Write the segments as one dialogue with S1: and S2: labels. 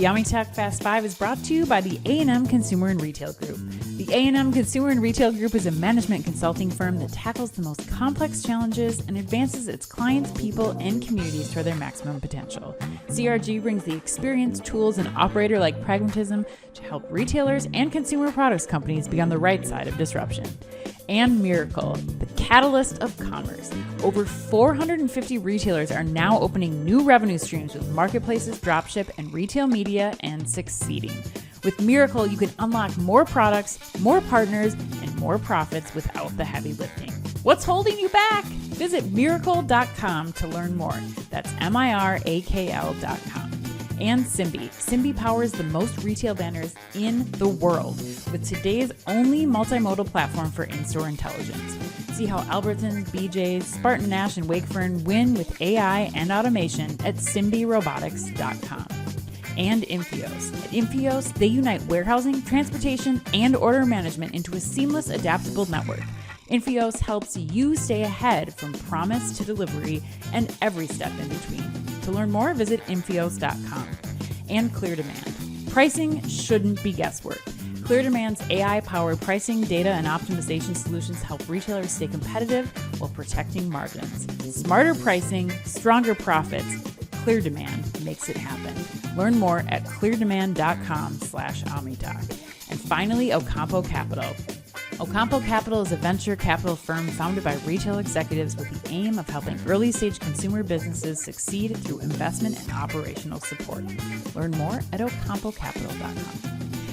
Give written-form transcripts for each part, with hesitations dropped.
S1: OmniTalk Fast 5 is brought to you by the A&M Consumer and Retail Group. The A&M Consumer and Retail Group is a management consulting firm that tackles the most complex challenges and advances its clients, people, and communities toward their maximum potential. CRG brings the experience, tools, and operator-like pragmatism to help retailers and consumer products companies be on the right side of disruption. And Mirakl, the catalyst of commerce. Over 450 retailers are now opening new revenue streams with marketplaces, dropship, and retail media, and succeeding. With Mirakl, you can unlock more products, more partners, and more profits without the heavy lifting. What's holding you back? Visit Mirakl.com to learn more. That's Mirakl.com. And Simbe. Simbe powers the most retail banners in the world with today's only multimodal platform for in-store intelligence. See how Albertsons, BJ's, Spartan Nash, and Wakefern win with AI and automation at SimbeRobotics.com. And Infios. At Infios, they unite warehousing, transportation, and order management into a seamless, adaptable network. Infios helps you stay ahead from promise to delivery and every step in between. To learn more, visit Infios.com. And ClearDemand. Pricing shouldn't be guesswork. ClearDemand's AI-powered pricing, data, and optimization solutions help retailers stay competitive while protecting margins. Smarter pricing, stronger profits. ClearDemand makes it happen. Learn more at cleardemand.com/OmniTalk. And finally, Ocampo Capital. Ocampo Capital is a venture capital firm founded by retail executives with the aim of helping early-stage consumer businesses succeed through investment and operational support. Learn more at ocampocapital.com.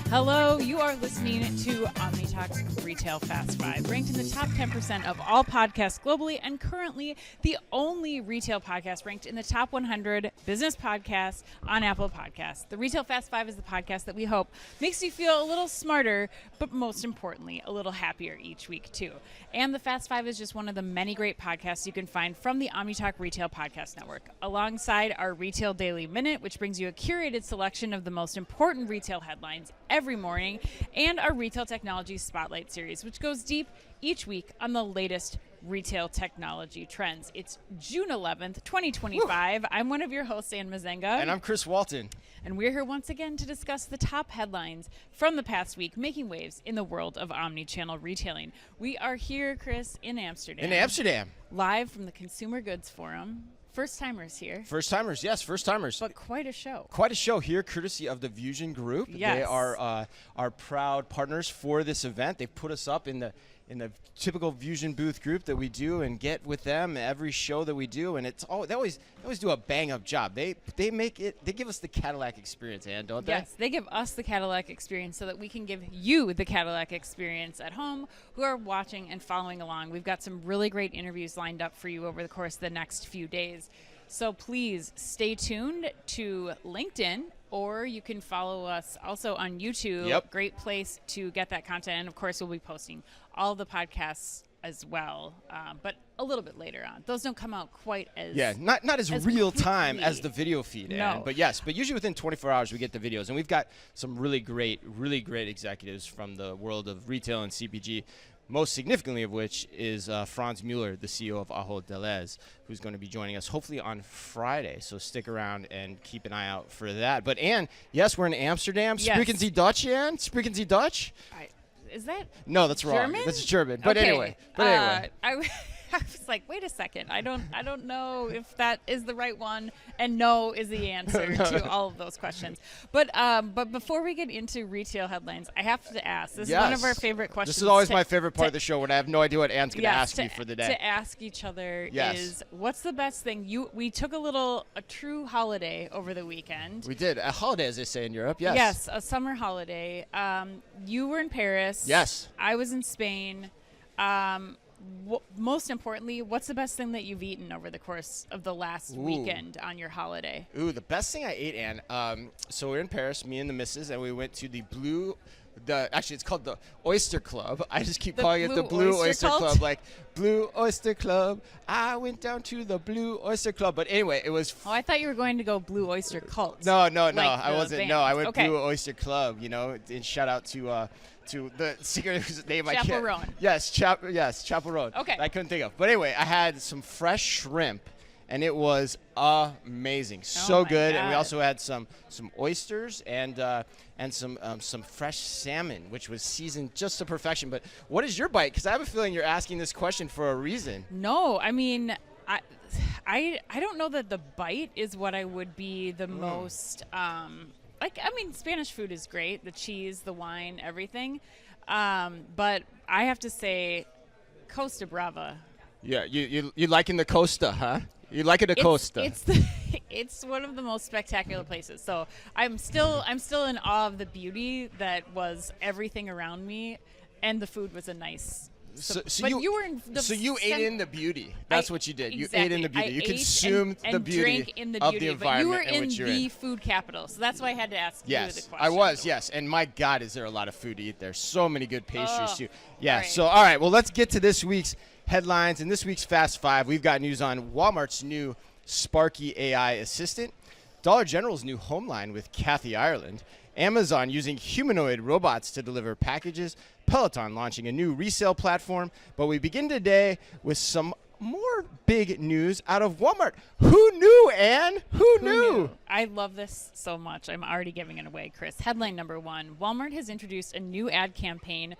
S1: Hello, you are listening to OmniTalk's Retail Fast 5, ranked in the top 10% of all podcasts globally, and currently the only retail podcast ranked in the top 100 business podcasts on Apple Podcasts. The Retail Fast 5 is the podcast that we hope makes you feel a little smarter, but most importantly, a little happier each week too. And the Fast 5 is just one of the many great podcasts you can find from the OmniTalk Retail Podcast Network, alongside our Retail Daily Minute, which brings you a curated selection of the most important retail headlines every morning, and our Retail Technology Spotlight series, which goes deep each week on the latest retail technology trends. It's June 11th, 2025. Woo. I'm one of your hosts, Anne Mezzenga.
S2: And I'm Chris Walton.
S1: And we're here once again to discuss the top headlines from the past week, making waves in the world of omni-channel retailing. We are here, Chris, in Amsterdam. Live from the Consumer Goods Forum. First-timers here.
S2: First-timers, yes, first-timers.
S1: But quite a show.
S2: Quite a show here, courtesy of the Vusion Group.
S1: Yes.
S2: They are our proud partners for this event. They put us up in the typical Vusion booth group that we do and get with them every show that we do, and they always do a bang-up job. They give us the Cadillac experience, Ann, don't they?
S1: Yes, they give us the Cadillac experience so that we can give you the Cadillac experience at home who are watching and following along. We've got some really great interviews lined up for you over the course of the next few days. So please stay tuned to LinkedIn, or you can follow us also on YouTube.
S2: Yep.
S1: Great place to get that content. And of course, we'll be posting all the podcasts as well, but a little bit later on. Those don't come out quite as
S2: not as real time
S1: quickly
S2: as the video feed.
S1: No.
S2: But usually within 24 hours we get the videos, and we've got some really great executives from the world of retail and CPG. Most significantly of which is Franz Mueller, the CEO of Ahold Delhaize, who's going to be joining us hopefully on Friday. So stick around and keep an eye out for that. But Anne, yes, we're in Amsterdam.
S1: Yes.
S2: Sprechen Sie Dutch, Anne? Sprechen Sie Dutch?
S1: Is that
S2: No, that's wrong.
S1: German?
S2: That's German. But
S1: okay.
S2: anyway.
S1: I was like, wait a second. I don't know if that is the right one, and no is the answer to all of those questions. But before we get into retail headlines, I have to ask. This is one of our favorite questions.
S2: This is always my favorite part of the show when I have no idea what Anne's going to ask me for the day.
S1: To ask each other is, what's the best thing? We took a true holiday over the weekend.
S2: We did. A holiday, as they say in Europe, yes.
S1: Yes, a summer holiday. You were in Paris.
S2: Yes.
S1: I was in Spain. Most importantly, what's the best thing that you've eaten over the course of the last weekend on your holiday?
S2: The best thing I ate, Anne. So we're in Paris, me and the missus, and we went to actually it's called the Oyster Club. I just keep calling it the Blue Oyster Club. Like, Blue Oyster Club. I went down to the Blue Oyster Club. But anyway, it was...
S1: I thought you were going to go Blue Oyster Cult.
S2: No. I wasn't.
S1: Band.
S2: No, I went Blue Oyster Club, and shout out to the singer whose name I can't...
S1: Chapel Roan.
S2: Yes, Chapel Roan.
S1: Okay.
S2: I couldn't think of. But anyway, I had some fresh shrimp and it was amazing. So good. And we also had some oysters and some fresh salmon, which was seasoned just to perfection. But what is your bite? Because I have a feeling you're asking this question for a reason.
S1: No, I mean, I don't know that the bite is what I would be the most Spanish food is great, the cheese, the wine, everything. But I have to say Costa Brava. Yeah,
S2: you liking the Costa, huh? You liking the Costa?
S1: It's one of the most spectacular places. So I'm still in awe of the beauty that was everything around me, and the food was a nice. So you ate in the beauty. That's what you did.
S2: Exactly. You ate in the beauty. You consumed the beauty
S1: in the
S2: of
S1: beauty,
S2: the environment
S1: you were
S2: in which you're in.
S1: The food capital. So that's why I had to ask you the question.
S2: Yes, I was. Yes, and my God, is there a lot of food to eat there? So many good pastries too. Yeah.
S1: Right.
S2: So all right, well, let's get to this week's headlines and this week's Fast Five. We've got news on Walmart's new Sparky AI assistant, Dollar General's new home line with Kathy Ireland, Amazon using humanoid robots to deliver packages, Peloton launching a new resale platform. But we begin today with some more big news out of Walmart. Who knew, Anne? Who knew?
S1: I love this so much. I'm already giving it away, Chris. Headline number one, Walmart has introduced a new ad campaign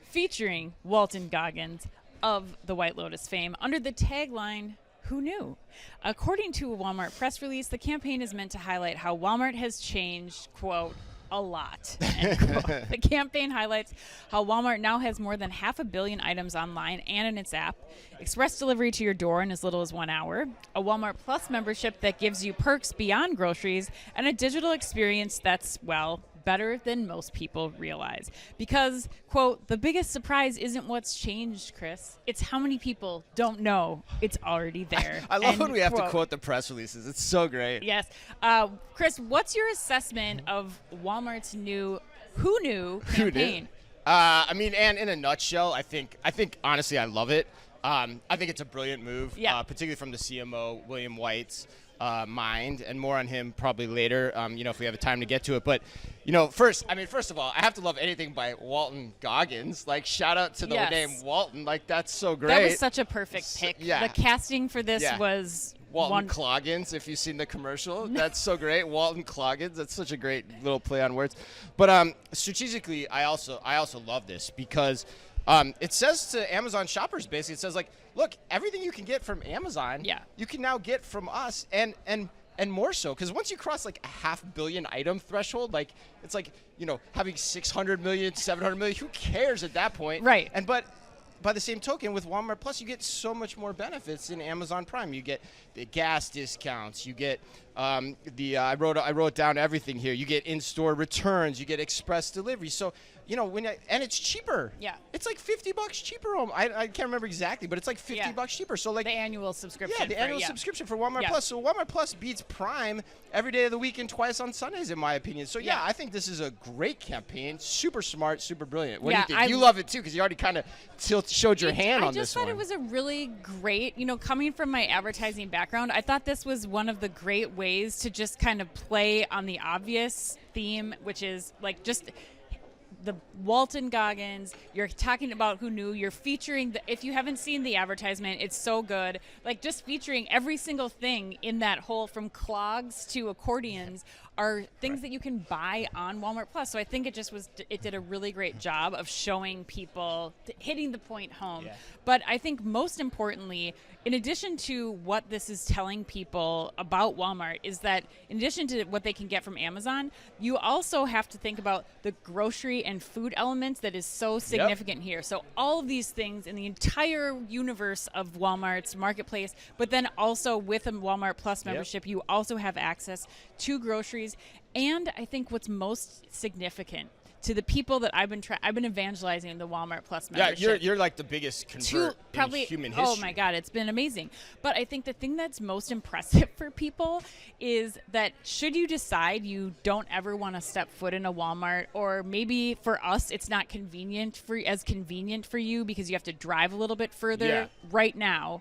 S1: featuring Walton Goggins of the White Lotus fame under the tagline, "Who knew?" According to a Walmart press release, the campaign is meant to highlight how Walmart has changed, quote, a lot. End quote. The campaign highlights how Walmart now has more than 500 million items online and in its app, express delivery to your door in as little as 1 hour, a Walmart Plus membership that gives you perks beyond groceries, and a digital experience that's, well, better than most people realize. Because, quote, the biggest surprise isn't what's changed, Chris. It's how many people don't know it's already there.
S2: I love when we have to quote the press releases. It's so great.
S1: Yes. Chris, what's your assessment of Walmart's new Who Knew campaign?
S2: I mean, and in a nutshell, I think honestly, I love it. I think it's a brilliant move, particularly from the CMO, William White's mind, and more on him probably later, if we have time to get to it. But, first of all, I have to love anything by Walton Goggins. Like, shout out to the name Walton. Like, that's so great.
S1: That was such a perfect pick. The casting for this was
S2: Walton Cloggins, if you've seen the commercial. That's so great. Walton Cloggins. That's such a great little play on words. But strategically, I also love this because it says to Amazon shoppers, basically, it says, like, look, everything you can get from Amazon, you can now get from us, and more so. Because once you cross, like, a 500 million item threshold, like, it's like, having 600 million, 700 million, who cares at that point?
S1: Right.
S2: But by the same token, with Walmart Plus, you get so much more benefits in Amazon Prime. You get the gas discounts. You get I wrote down everything here. You get in-store returns. You get express delivery. So, and it's cheaper.
S1: Yeah.
S2: It's like $50 cheaper. I can't remember exactly, but it's like $50 cheaper. So, like,
S1: the annual subscription.
S2: Yeah, the annual subscription for Walmart Plus. So Walmart Plus beats Prime every day of the week and twice on Sundays, in my opinion. So I think this is a great campaign. Super smart, super brilliant. What do you think? You love it too, because you already kind of showed your hand on this one.
S1: I just thought it was a really great, coming from my advertising background, I thought this was one of the great ways to just kind of play on the obvious theme, which is like just the Walton Goggins. You're talking about Who Knew. You're featuring if you haven't seen the advertisement, it's so good. Like, just featuring every single thing in that whole, from clogs to accordions, are things that you can buy on Walmart Plus. So I think it did a really great job of showing people, hitting the point home. Yeah. But I think most importantly, in addition to what this is telling people about Walmart, is that in addition to what they can get from Amazon, you also have to think about the grocery and food elements that is so significant here. So all of these things in the entire universe of Walmart's marketplace, but then also with a Walmart Plus membership, you also have access to groceries. And I think what's most significant to the people that I've been evangelizing the Walmart Plus membership.
S2: Yeah, you're like the biggest convert in human history.
S1: Oh my God, it's been amazing. But I think the thing that's most impressive for people is that should you decide you don't ever want to step foot in a Walmart, or maybe for us it's not convenient for you because you have to drive a little bit further right now,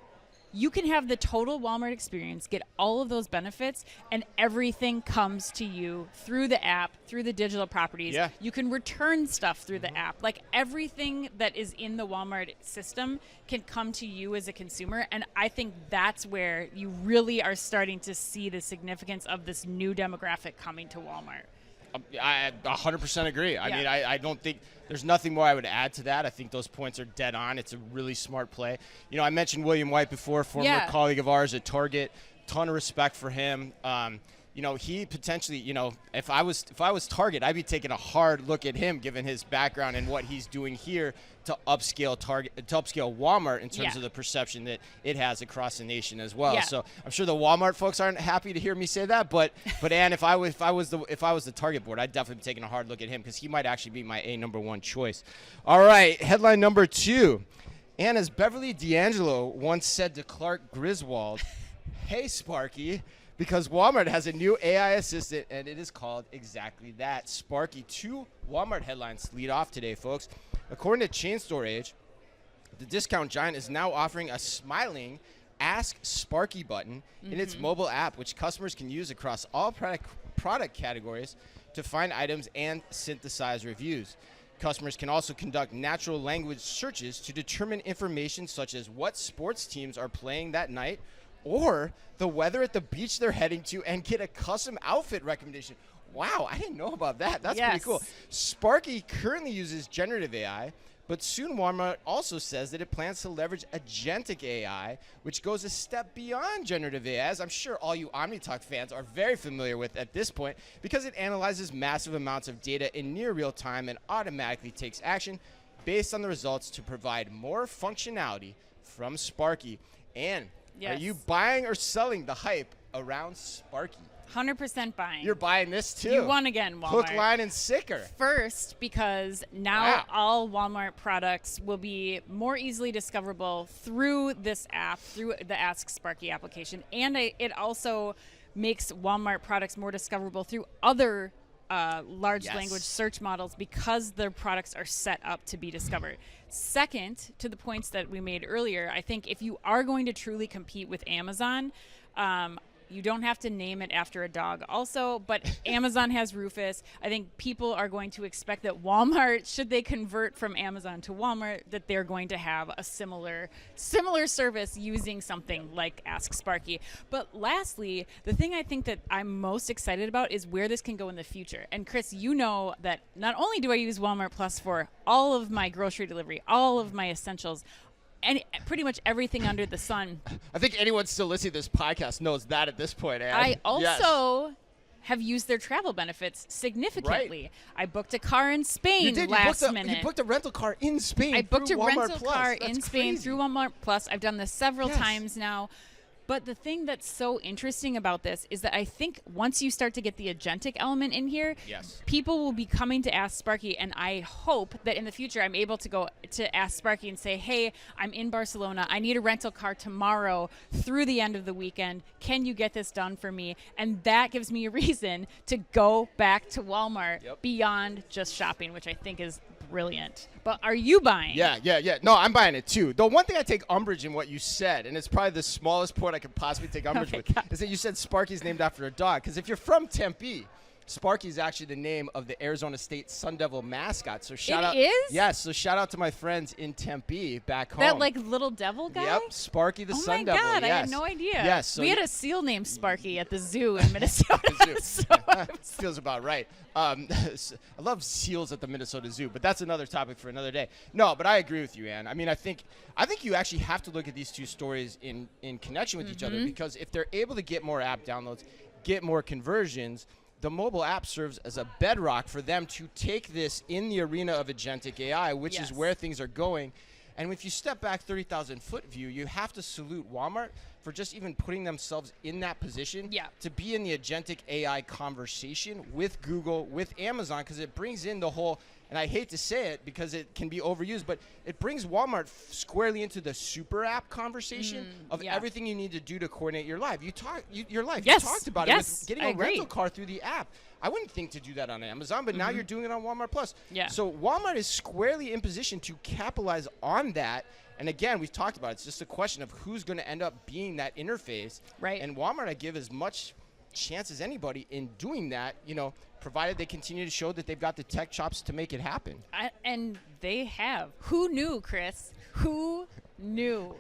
S1: you can have the total Walmart experience, get all of those benefits, and everything comes to you through the app, through the digital properties.
S2: Yeah.
S1: You can return stuff through the app. Like everything that is in the Walmart system can come to you as a consumer. And I think that's where you really are starting to see the significance of this new demographic coming to Walmart.
S2: I 100% agree. I
S1: Yeah.
S2: mean, I don't think there's nothing more I would add to that. I think those points are dead on. It's a really smart play. You know, I mentioned William White before, former colleague of ours at Target. Ton of respect for him. You know, he potentially, you know, if I was Target, I'd be taking a hard look at him given his background and what he's doing here to upscale Walmart in terms of the perception that it has across the nation as well.
S1: Yeah.
S2: So I'm sure the Walmart folks aren't happy to hear me say that, but Ann, if I was the Target board, I'd definitely be taking a hard look at him because he might actually be my number one choice. All right, headline number 2. Ann, as Beverly D'Angelo once said to Clark Griswold, "Hey Sparky," because Walmart has a new AI assistant, and it is called exactly that, Sparky. 2 Walmart headlines lead off today, folks. According to Chain Store Age, the discount giant is now offering a smiling Ask Sparky button in its mobile app, which customers can use across all product categories to find items and synthesize reviews. Customers can also conduct natural language searches to determine information such as what sports teams are playing that night, or the weather at the beach they're heading to, and get a custom outfit recommendation. Wow, I didn't know about that. That's pretty cool. Sparky currently uses generative AI, but soon Walmart also says that it plans to leverage agentic AI, which goes a step beyond generative AI, as I'm sure all you OmniTalk fans are very familiar with at this point, because it analyzes massive amounts of data in near real time and automatically takes action based on the results to provide more functionality from Sparky. And are you buying or selling the hype around Sparky?
S1: 100% buying.
S2: You're buying this too.
S1: You won again, Walmart.
S2: Hook, line, and sinker.
S1: First, because now all Walmart products will be more easily discoverable through this app, through the Ask Sparky application. And it also makes Walmart products more discoverable through other large language search models because their products are set up to be discovered. Second, to the points that we made earlier, I think if you are going to truly compete with Amazon, you don't have to name it after a dog also, but Amazon has Rufus. I think people are going to expect that Walmart, should they convert from Amazon to Walmart, that they're going to have a similar service using something like Ask Sparky. But lastly, the thing I think that I'm most excited about is where this can go in the future. And Chris, you know that not only do I use Walmart Plus for all of my grocery delivery, all of my essentials, and pretty much everything under the sun.
S2: I think anyone still listening to this podcast knows that at this point, Ann.
S1: I also have used their travel benefits significantly.
S2: Right.
S1: I booked a car in Spain last minute.
S2: You booked a rental car in Spain.
S1: I booked a rental
S2: Walmart Plus.
S1: car
S2: That's
S1: in Spain
S2: crazy.
S1: through Walmart Plus. I've done this several times now. But the thing that's so interesting about this is that I think once you start to get the agentic element in here, people will be coming to Ask Sparky, and I hope that in the future I'm able to go to Ask Sparky and say, hey, I'm in Barcelona. I need a rental car tomorrow through the end of the weekend. Can you get this done for me? And that gives me a reason to go back to Walmart beyond just shopping, which I think is brilliant. But are you buying?
S2: Yeah. No, I'm buying it too. The one thing I take umbrage in what you said, and it's probably the smallest point I could possibly take umbrage with, is that you said Sparky's named after a dog. Because if you're from Tempe, Sparky is actually the name of the Arizona State Sun Devil mascot. So shout out.
S1: It is?
S2: Yes. So shout out to my friends in Tempe back home.
S1: That like little devil guy?
S2: Yep. Sparky the Sun Devil.
S1: Oh my God,
S2: yes.
S1: I had no idea.
S2: Yes. So
S1: we had a seal named Sparky at the zoo in Minnesota.
S2: Feels about right. I love seals at the Minnesota Zoo, but that's another topic for another day. No, but I agree with you, Ann. I mean, I think you actually have to look at these two stories in connection with each other, because if they're able to get more app downloads, get more conversions, the mobile app serves as a bedrock for them to take this in the arena of agentic AI, which is where things are going. And if you step back 30,000-foot view, you have to salute Walmart for just even putting themselves in that position to be in the agentic AI conversation with Google, with Amazon, because it brings in the whole and I hate to say it because it can be overused, but it brings Walmart squarely into the super app conversation of everything you need to do to coordinate your life. Your life.
S1: Yes.
S2: You talked about it with getting a rental car through the app. I wouldn't think to do that on Amazon, but now you're doing it on Walmart Plus.
S1: Yeah.
S2: So Walmart is squarely in position to capitalize on that. And again, we've talked about it. It's just a question of who's going to end up being that interface.
S1: Right.
S2: And Walmart, I give as much chance as anybody in doing that, provided they continue to show that they've got the tech chops to make it happen.
S1: And they have. Who knew, Chris? Who knew?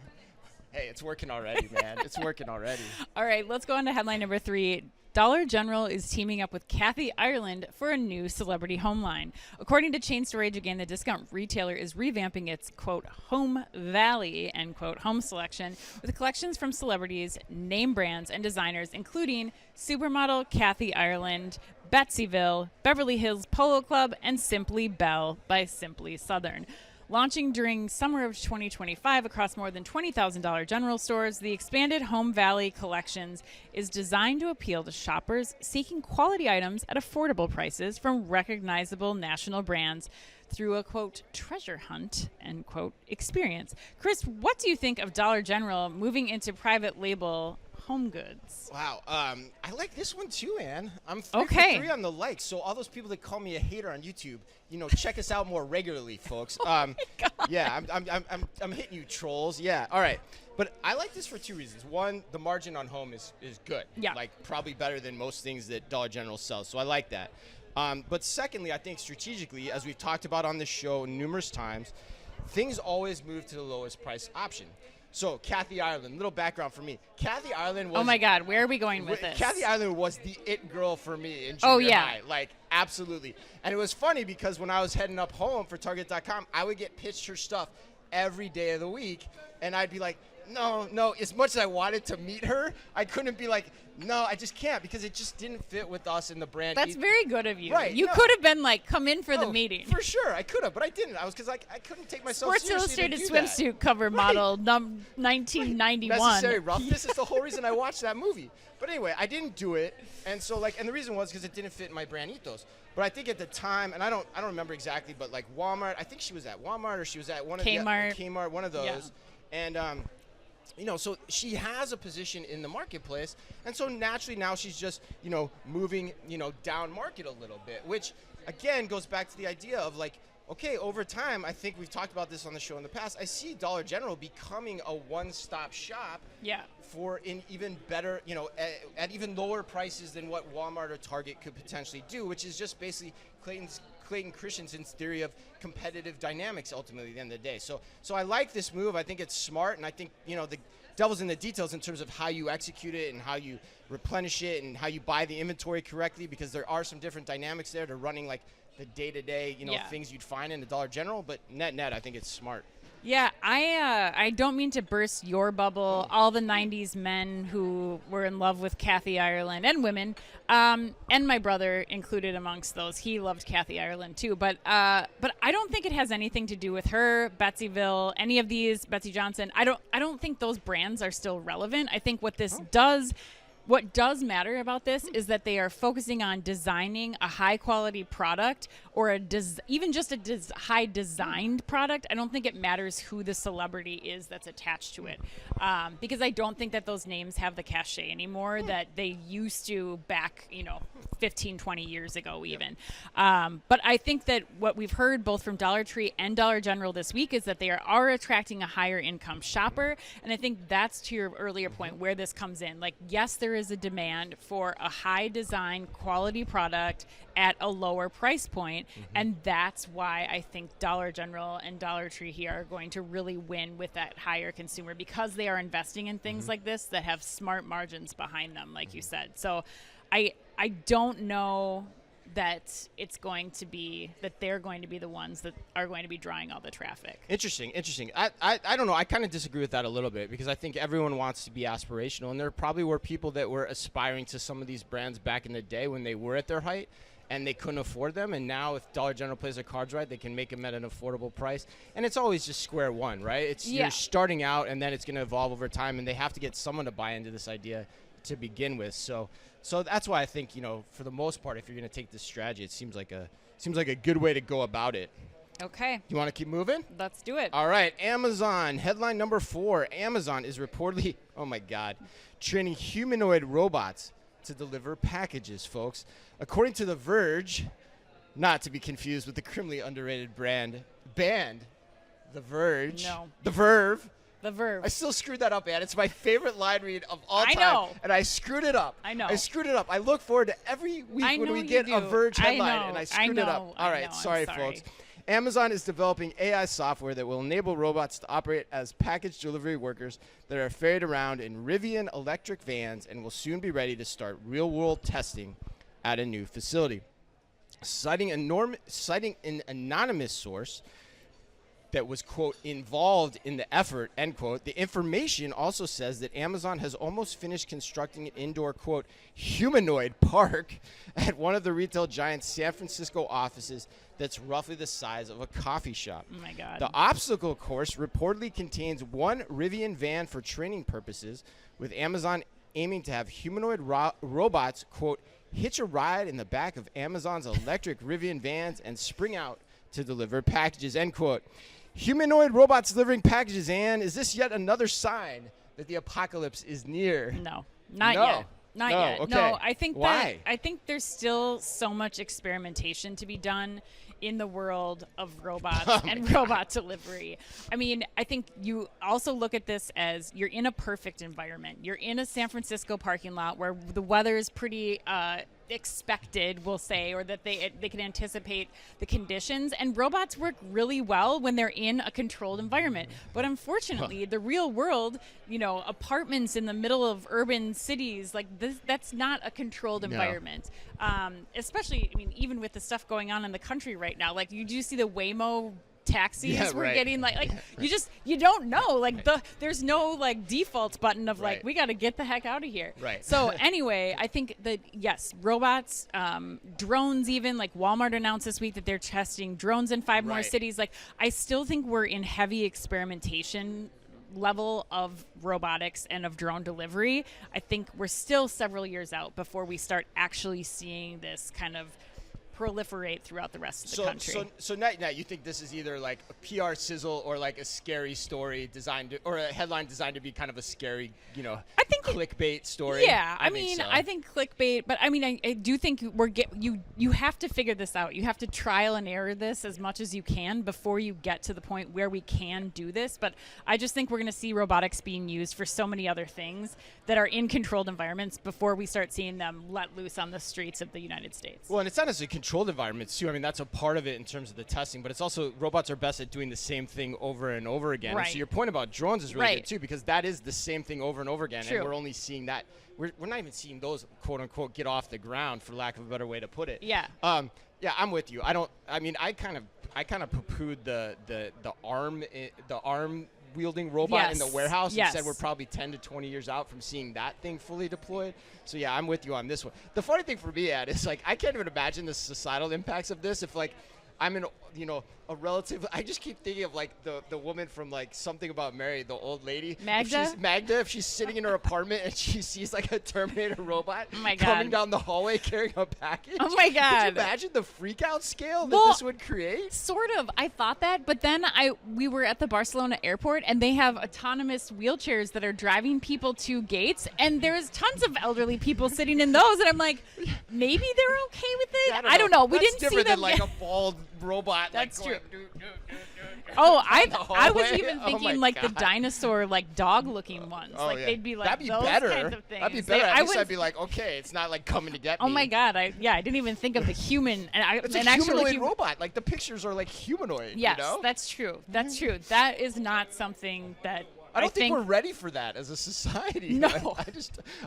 S2: Hey, it's working already, man. It's working already.
S1: All right, let's go on to headline number 3. Dollar General is teaming up with Kathy Ireland for a new celebrity home line. According to Chain Storage, again, the discount retailer is revamping its, quote, Home Valley, end quote, home selection with collections from celebrities, name brands, and designers, including supermodel Kathy Ireland, Betsyville, Beverly Hills Polo Club, and Simply Belle by Simply Southern. Launching during summer of 2025 across more than 20,000 Dollar General stores, the expanded Home Valley collections is designed to appeal to shoppers seeking quality items at affordable prices from recognizable national brands through a, quote, treasure hunt, end quote, experience. Chris, what do you think of Dollar General moving into private label home goods?
S2: Wow. I like this one too, Ann. I'm 3 for 3 on the likes. So all those people that call me a hater on YouTube, check us out more regularly, folks.
S1: My God.
S2: Yeah, I'm hitting you, trolls. Yeah. All right. But I like this for 2 reasons. One, the margin on home is good.
S1: Yeah.
S2: Like probably better than most things that Dollar General sells. So I like that. But secondly, I think strategically, as we've talked about on this show numerous times, things always move to the lowest price option. So, Kathy Ireland, little background for me. Kathy Ireland was...
S1: Oh, my God. Where are we going with this?
S2: Kathy Ireland was the it girl for me in junior high. Like, absolutely. And it was funny because when I was heading up home for Target.com, I would get pitched her stuff every day of the week. And I'd be like, no. As much as I wanted to meet her, I couldn't be like, no, I just can't because it just didn't fit with us in the brand.
S1: That's very good of you.
S2: Right.
S1: You could have been like, come in for the meeting.
S2: For sure. I could have, but I didn't. I was because I couldn't take myself
S1: Sports
S2: seriously.
S1: Illustrated swimsuit cover model 1991.
S2: Necessary roughness is the whole reason I watched that movie. But anyway, I didn't do it. And so and the reason was because it didn't fit my brand ethos. But I think at the time, and I don't remember exactly, but like Walmart, I think she was at Walmart or she was at one of Kmart, one of those. Yeah. And so she has a position in the marketplace, and so naturally now she's just, moving, down market a little bit, which again goes back to the idea of like, okay, over time, I think we've talked about this on the show in the past, I see Dollar General becoming a one-stop shop for in even better, at even lower prices than what Walmart or Target could potentially do, which is just basically Clayton Christensen's theory of competitive dynamics ultimately at the end of the day. So I like this move. I think it's smart, and I think, the devil's in the details in terms of how you execute it and how you replenish it and how you buy the inventory correctly, because there are some different dynamics there to running like the day-to-day, things you'd find in the Dollar General, but net, I think it's smart.
S1: Yeah, I don't mean to burst your bubble. All the 90s men who were in love with Kathy Ireland, and women, and my brother included amongst those. He loved Kathy Ireland too. But I don't think it has anything to do with her, Betsyville, any of these, Betsy Johnson. I don't think those brands are still relevant. I think what does matter about this is that they are focusing on designing a high-quality product or even just a high-designed product. I don't think it matters who the celebrity is that's attached to it, because I don't think that those names have the cachet anymore that they used to back, 15, 20 years ago even. But I think that what we've heard both from Dollar Tree and Dollar General this week is that they are attracting a higher-income shopper, and I think that's to your earlier point where this comes in. Like, yes, there is a demand for a high design quality product at a lower price point, and that's why I think Dollar General and Dollar Tree here are going to really win with that higher consumer, because they are investing in things like this that have smart margins behind them, like you said. So I don't know that it's going to be that they're going to be the ones that are going to be drawing all the traffic. Interesting.
S2: I don't know. I kind of disagree with that a little bit, because I think everyone wants to be aspirational, and there probably were people that were aspiring to some of these brands back in the day when they were at their height and they couldn't afford them, and now if Dollar General plays their cards right, they can make them at an affordable price. And it's always just square one, right? You're starting out, and then it's going to evolve over time, and they have to get someone to buy into this idea to begin with. So that's why I think, for the most part, if you're going to take this strategy, it seems like Seems like a good way to go about it.
S1: Okay.
S2: You want to keep moving?
S1: Let's do it.
S2: All right, Amazon. Headline number 4. Amazon is reportedly, oh my God, training humanoid robots to deliver packages, folks. According to The Verge, not to be confused with the criminally underrated band, The Verge.
S1: No.
S2: The Verve.
S1: The Verve.
S2: I still screwed that up, man. It's my favorite line read of all time.
S1: I know.
S2: And I screwed it up.
S1: I know.
S2: I screwed it up. I look forward to every week when we get a Verge headline, and I screwed it up. All right, sorry, folks. Amazon is developing AI software that will enable robots to operate as package delivery workers that are ferried around in Rivian electric vans and will soon be ready to start real-world testing at a new facility. Citing an anonymous source that was, quote, involved in the effort, end quote, the information also says that Amazon has almost finished constructing an indoor, quote, humanoid park at one of the retail giant's San Francisco offices that's roughly the size of a coffee shop.
S1: Oh, my God.
S2: The obstacle course reportedly contains one Rivian van for training purposes, with Amazon aiming to have humanoid robots, quote, hitch a ride in the back of Amazon's electric Rivian vans and spring out to deliver packages, end quote. Humanoid robots delivering packages, Anne. Is this yet another sign that the apocalypse is near?
S1: No, not yet. Not yet.
S2: Okay.
S1: No, I think
S2: Why?
S1: I think there's still so much experimentation to be done in the world of robots and robot delivery. I mean, I think you also look at this as you're in a perfect environment. You're in a San Francisco parking lot where the weather is pretty expected, we'll say, or that they can anticipate the conditions, and robots work really well when they're in a controlled environment. But unfortunately, the real world, apartments in the middle of urban cities, like this, that's not a controlled environment. Especially, I mean, even with the stuff going on in the country right now, like you do see the Waymo taxis we're getting, you don't know, like there's no like default button of like we got to get the heck out of here.
S2: Right.
S1: So anyway, I think that yes, robots, drones, even like Walmart announced this week that they're testing drones in 5 more cities. Like I still think we're in heavy experimentation level of robotics and of drone delivery. I think we're still several years out before we start actually seeing this kind of proliferate throughout the rest of the country.
S2: So now you think this is either like a PR sizzle or like a scary story designed to, or a headline designed to be kind of a scary,
S1: I think
S2: clickbait story?
S1: Yeah, I think clickbait, but I mean, I do think you have to figure this out. You have to trial and error this as much as you can before you get to the point where we can do this. But I just think we're going to see robotics being used for so many other things that are in controlled environments before we start seeing them let loose on the streets of the United States.
S2: Well, and it's not necessarily controlled environments too. I mean, that's a part of it in terms of the testing, but it's also robots are best at doing the same thing over and over again.
S1: Right.
S2: And so your point about drones is really good too, because that is the same thing over and over again.
S1: True.
S2: And we're only seeing that. We're not even seeing those quote unquote get off the ground, for lack of a better way to put it.
S1: Yeah.
S2: Yeah, I'm with you. I kind of poo-pooed the arm wielding robot in the warehouse and said we're probably 10 to 20 years out from seeing that thing fully deployed. So yeah, I'm with you on this one. The funny thing for me, Ed, is like I can't even imagine the societal impacts of this if like I'm in a relative. I just keep thinking of like the woman from like Something About Mary, the old lady.
S1: Magda?
S2: If she's sitting in her apartment and she sees like a Terminator robot
S1: God.
S2: coming down the hallway carrying a package.
S1: Oh my God.
S2: Could you imagine the freak out scale that this would create?
S1: Sort of. I thought that, but then we were at the Barcelona airport and they have autonomous wheelchairs that are driving people to gates, and there's tons of elderly people sitting in those, and I'm like, maybe they're okay with it? I don't know. We didn't see them.
S2: Than like a bald robot.
S1: That's
S2: like,
S1: true.
S2: Oh,
S1: I was even thinking like the dinosaur, like dog looking ones. They'd be like
S2: that'd be
S1: those
S2: better.
S1: kinds of things.
S2: That'd be better. At least I'd be like, okay, it's not like coming to get me.
S1: Oh my God! I didn't even think of the human.
S2: It's a humanoid robot. Like the pictures are like humanoid.
S1: Yes,
S2: you know?
S1: that's true. That's true. That is not something that.
S2: I don't think we're ready for that as a society.
S1: No.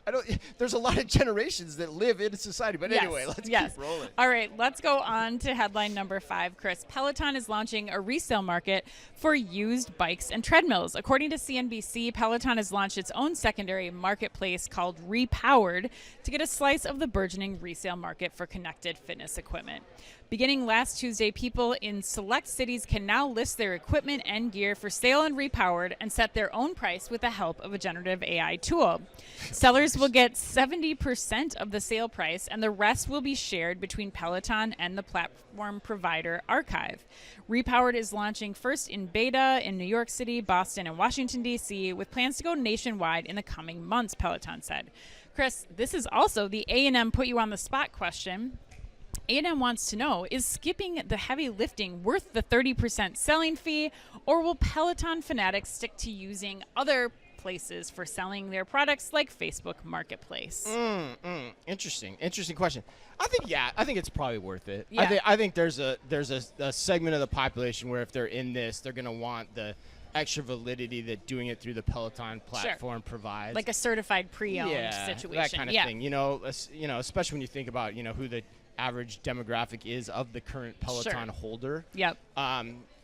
S2: I don't. There's a lot of generations that live in society. But anyway, let's keep rolling.
S1: All right, let's go on to headline number 5, Chris. Peloton is launching a resale market for used bikes and treadmills. According to CNBC, Peloton has launched its own secondary marketplace called Repowered to get a slice of the burgeoning resale market for connected fitness equipment. Beginning last Tuesday, people in select cities can now list their equipment and gear for sale on Repowered and set their own price with the help of a generative AI tool. Sellers will get 70% of the sale price, and the rest will be shared between Peloton and the platform provider Archive. Repowered is launching first in beta in New York City, Boston, and Washington, D.C., with plans to go nationwide in the coming months, Peloton said. Chris, this is also the A&M put you on the spot question. A&M wants to know, is skipping the heavy lifting worth the 30% selling fee, or will Peloton fanatics stick to using other places for selling their products like Facebook Marketplace?
S2: Interesting question. I think it's probably worth it.
S1: Yeah.
S2: I think there's a segment of the population where if they're in this, they're going to want the extra validity that doing it through the Peloton platform provides.
S1: Like a certified pre-owned situation.
S2: That kind of thing. Especially when you think about, who the average demographic is of the current Peloton holder.
S1: Yep.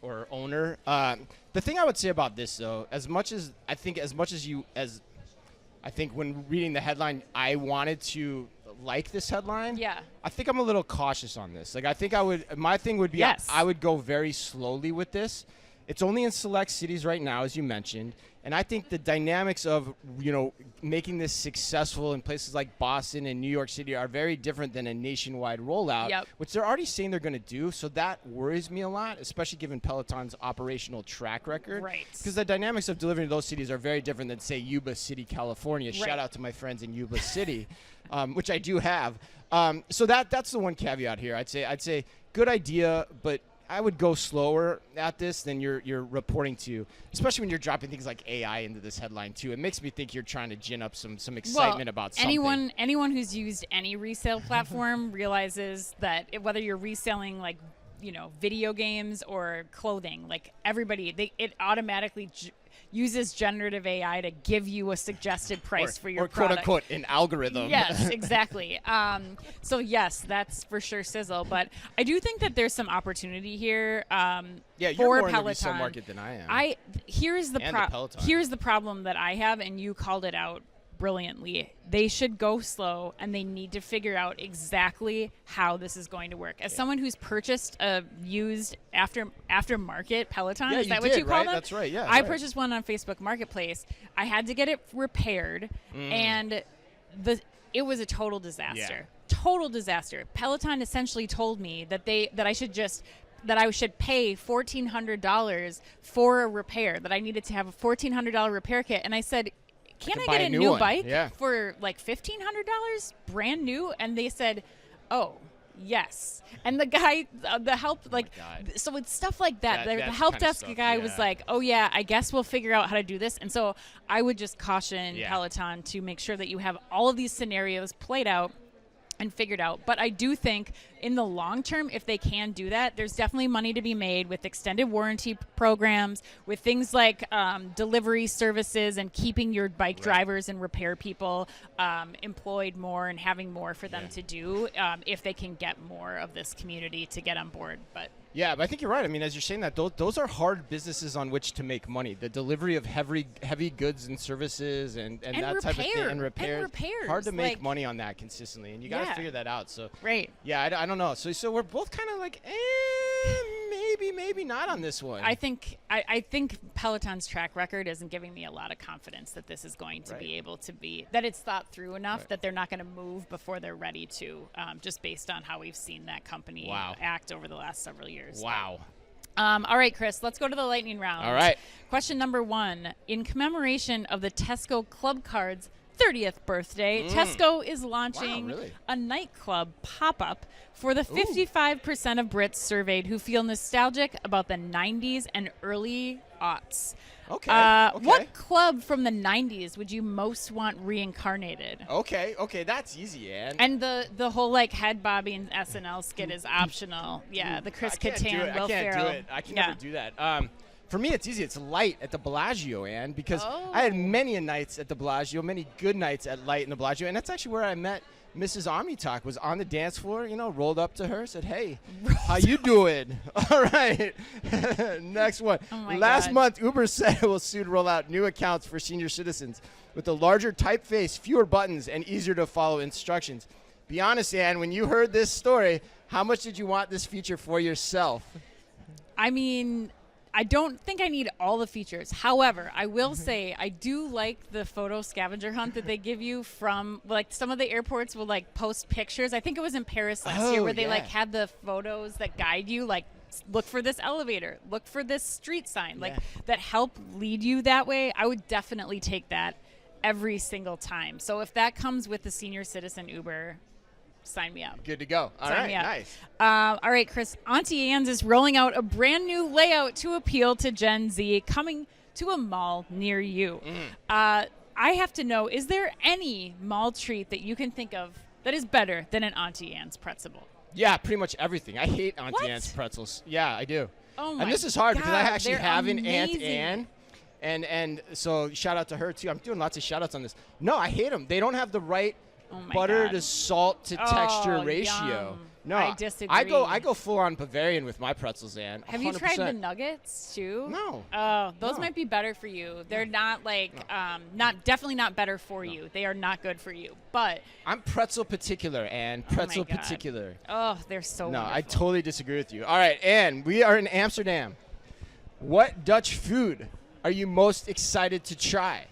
S2: Or owner. The thing I would say about this, though, as much as I think when reading the headline, I wanted to like this headline.
S1: Yeah.
S2: I think I'm a little cautious on this. Like, I think my thing would be, I would go very slowly with this. It's only in select cities right now, as you mentioned. And I think the dynamics of, making this successful in places like Boston and New York City are very different than a nationwide rollout, which they're already saying they're going to do. So that worries me a lot, especially given Peloton's operational track record.
S1: Right.
S2: Because the dynamics of delivering to those cities are very different than, say, Yuba City, California.
S1: Right.
S2: Shout out to my friends in Yuba City, which I do have. So that's the one caveat here. I'd say good idea, but I would go slower at this than you're reporting to, especially when you're dropping things like AI into this headline too. It makes me think you're trying to gin up some excitement about something.
S1: Anyone who's used any resale platform realizes that whether you're reselling like video games or clothing, like everybody, it automatically uses generative AI to give you a suggested price for your product.
S2: Or quote unquote an algorithm.
S1: Yes, exactly. So yes, that's for sure sizzle. But I do think that there's some opportunity here.
S2: You're
S1: for
S2: more
S1: Peloton.
S2: in the resale market than I am.
S1: Here's the problem that I have, and you called it out brilliantly. They should go slow, and they need to figure out exactly how this is going to work. As someone who's purchased a used aftermarket Peloton, is that what you call them?
S2: That's right. Yeah,
S1: I purchased one on Facebook Marketplace. I had to get it repaired, and it was a total disaster.
S2: Yeah.
S1: Total disaster. Peloton essentially told me that I should pay $1,400 for a repair, that I needed to have a $1,400 repair kit, and I said, can I get a new bike for like $1,500 brand new? And they said, oh, yes. And the guy, the help, so it's stuff like that. The help desk guy was like, oh yeah, I guess we'll figure out how to do this. And so I would just caution Peloton to make sure that you have all of these scenarios played out and figured out. But I do think in the long term, if they can do that, there's definitely money to be made with extended warranty programs, with things like delivery services and keeping your bike drivers and repair people employed more and having more for them to do if they can get more of this community to get on board. But
S2: I think you're right. I mean, as you're saying that, those are hard businesses on which to make money. The delivery of heavy goods and services and that type of thing, and repairs. Hard to make money on that consistently, and you got to figure that out. So I don't know. So we're both kind of like, maybe not on this one.
S1: I think Peloton's track record isn't giving me a lot of confidence that this is going to be able to be, that it's thought through enough that they're not going to move before they're ready to, just based on how we've seen that company act over the last several years.
S2: Wow.
S1: All right, Chris, let's go to the lightning round.
S2: All right.
S1: Question number 1. In commemoration of the Tesco Club Card's 30th birthday, Tesco is launching a nightclub pop-up for the 55% of Brits surveyed who feel nostalgic about the 90s and early aughts.
S2: Okay.
S1: What club from the 90s would you most want reincarnated?
S2: Okay, that's easy, Ann.
S1: And the whole head bobbing SNL skit is optional. Yeah, the Chris Kattan, Will Ferrell.
S2: I can never do that. For me, it's easy. It's Light at the Bellagio, Ann, because I had many nights at the Bellagio, many good nights at Light in the Bellagio, and that's actually where I met Mrs. Omnitalk. Was on the dance floor, rolled up to her, said, "Hey, how you doing?" All right. Next one. Last month, Uber said it will soon roll out new accounts for senior citizens with a larger typeface, fewer buttons, and easier to follow instructions. Be honest, Ann, when you heard this story, How much did you want this feature for yourself?
S1: I mean, I don't think I need all the features. However, I will say I do like the photo scavenger hunt that they give you from, like, some of the airports will, like, post pictures. I think it was in Paris last year where they, like, had the photos that guide you, like, look for this elevator, look for this street sign, like, that help lead you that way. I would definitely take that every single time. So if that comes with the senior citizen Uber, sign me up.
S2: Good to go. All right, nice.
S1: All right, Chris. Auntie Anne's is rolling out a brand new layout to appeal to Gen Z, coming to a mall near you. I have to know, is there any mall treat that you can think of that is better than an Auntie Anne's pretzel?
S2: Yeah, pretty much everything. I hate Auntie Anne's pretzels. Yeah, I do.
S1: Oh my
S2: And this is hard because I
S1: God,
S2: actually
S1: they're
S2: have an
S1: amazing.
S2: Aunt Anne. And so shout out to her, too. I'm doing lots of shout outs on this. No, I hate them. They don't have the right butter to salt to texture ratio.
S1: Yum.
S2: No,
S1: I disagree.
S2: I go full on Bavarian with my pretzels, Anne.
S1: Have you tried the nuggets too?
S2: No.
S1: Oh, those might be better for you. They're not like definitely not better for you. They are not good for you. But
S2: I'm pretzel particular, Anne. Pretzel
S1: God.
S2: particular.
S1: Oh, they're so
S2: No,
S1: wonderful.
S2: I totally disagree with you. All right, Anne, we are in Amsterdam. What Dutch food are you most excited to try?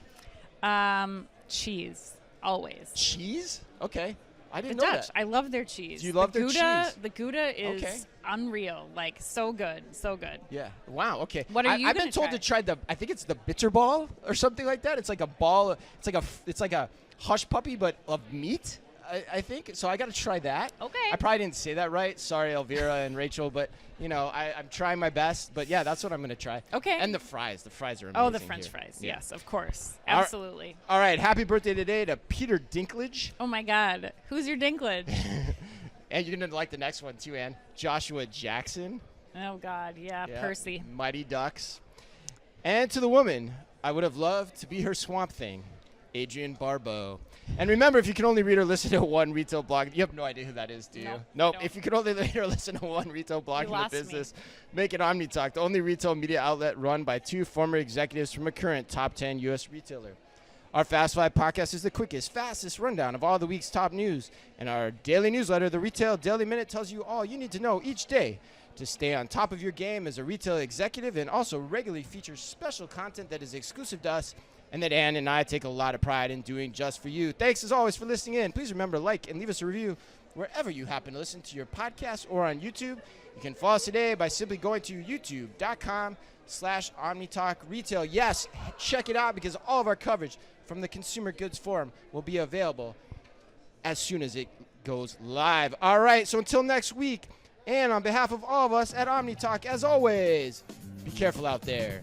S1: Cheese, always.
S2: Cheese? Okay. I
S1: The
S2: didn't know
S1: Dutch,
S2: that.
S1: I love their cheese.
S2: Do you love their cheese?
S1: The Gouda is unreal. Like, so good, so good.
S2: Yeah. Wow. Okay.
S1: What are you
S2: I've been
S1: gonna
S2: told
S1: try?
S2: to try the. I think it's the bitterball or something like that. It's like a ball. It's like a hush puppy, but of meat. I think so. I got to try that.
S1: Okay.
S2: I probably didn't say that right. Sorry, Elvira and Rachel, but I'm trying my best. But yeah, that's what I'm gonna try.
S1: Okay.
S2: And the fries. The fries are amazing.
S1: Oh, the French
S2: here.
S1: fries.
S2: Yeah.
S1: Yes, of course.
S2: All right.
S1: Absolutely.
S2: All right. Happy birthday today to Peter Dinklage.
S1: Oh my God. Who's your Dinklage?
S2: And you're gonna like the next one too, Ann. Joshua Jackson.
S1: Oh God. Yeah. Percy.
S2: Mighty Ducks. And to the woman, I would have loved to be her Swamp Thing, Adrienne Barbeau. And remember, if you can only read or listen to one retail blog, you have no idea who that is, do you? Nope. If you can only read or listen to one retail blog in the business, make it OmniTalk, the only retail media outlet run by two former executives from a current top 10 U.S. retailer. Our Fast Five podcast is the quickest, fastest rundown of all the week's top news. And our daily newsletter, the Retail Daily Minute, tells you all you need to know each day to stay on top of your game as a retail executive, and also regularly features special content that is exclusive to us and that Ann and I take a lot of pride in doing just for you. Thanks, as always, for listening in. Please remember to like and leave us a review wherever you happen to listen to your podcast or on YouTube. You can follow us today by simply going to youtube.com/OmniTalkRetail. Yes, check it out because all of our coverage from the Consumer Goods Forum will be available as soon as it goes live. All right, so until next week, and on behalf of all of us at OmniTalk, as always, be careful out there.